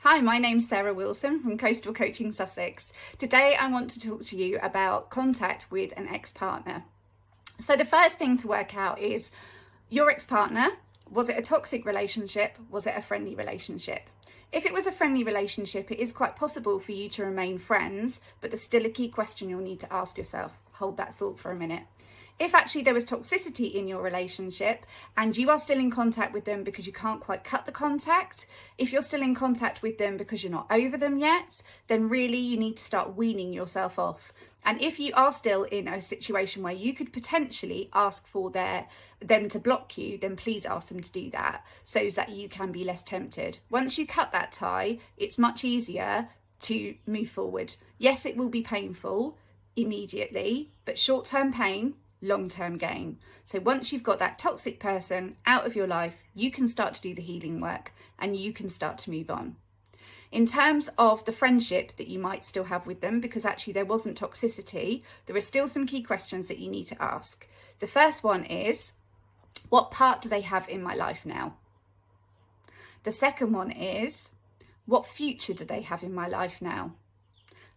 Hi, my name's Sarah Wilson from Coastal Coaching Sussex. Today I want to talk to you about contact with an ex-partner. So the first thing to work out is your ex-partner. Was it a toxic relationship? Was it a friendly relationship? If it was a friendly relationship, it is quite possible for you to remain friends, but there's still a key question you'll need to ask yourself. Hold that thought for a minute. If actually there was toxicity in your relationship and you are still in contact with them because you can't quite cut the contact, if you're still in contact with them because you're not over them yet, then really you need to start weaning yourself off. And if you are still in a situation where you could potentially ask for them to block you, then please ask them to do that so that you can be less tempted. Once you cut that tie, it's much easier to move forward. Yes, it will be painful immediately, but short-term pain, long-term gain. So once you've got that toxic person out of your life, you can start to do the healing work and you can start to move on. In terms of the friendship that you might still have with them, because actually there wasn't toxicity, there are still some key questions that you need to ask. The first one is, what part do they have in my life now? The second one is, what future do they have in my life now?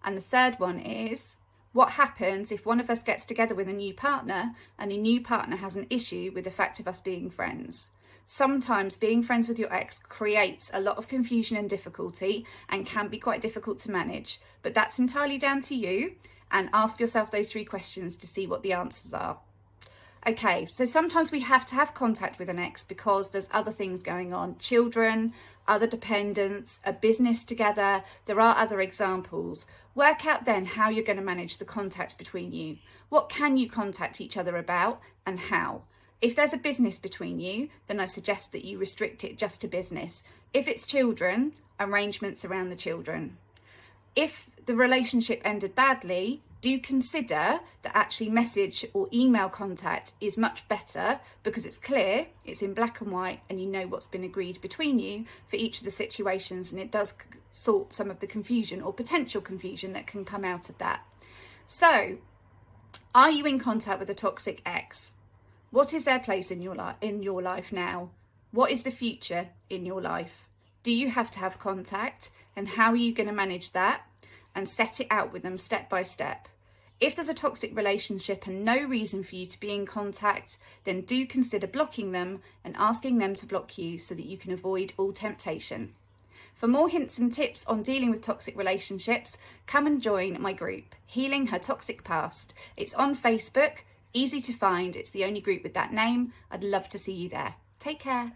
And the third one is, what happens if one of us gets together with a new partner and the new partner has an issue with the fact of us being friends? Sometimes being friends with your ex creates a lot of confusion and difficulty and can be quite difficult to manage, but that's entirely down to you, and ask yourself those 3 questions to see what the answers are. Okay, so sometimes we have to have contact with an ex because there's other things going on. Children, other dependents, a business together. There are other examples. Work out then how you're going to manage the contact between you. What can you contact each other about and how? If there's a business between you, then I suggest that you restrict it just to business. If it's children, arrangements around the children. If the relationship ended badly, do consider that actually message or email contact is much better because it's clear, it's in black and white, and you know what's been agreed between you for each of the situations, and it does sort some of the confusion or potential confusion that can come out of that. So, are you in contact with a toxic ex? What is their place in your life now? What is the future in your life? Do you have to have contact, and how are you going to manage that? And set it out with them step by step. If there's a toxic relationship and no reason for you to be in contact, then do consider blocking them and asking them to block you so that you can avoid all temptation. For more hints and tips on dealing with toxic relationships, come and join my group, Healing Her Toxic Past. It's on Facebook, easy to find. It's the only group with that name. I'd love to see you there. Take care.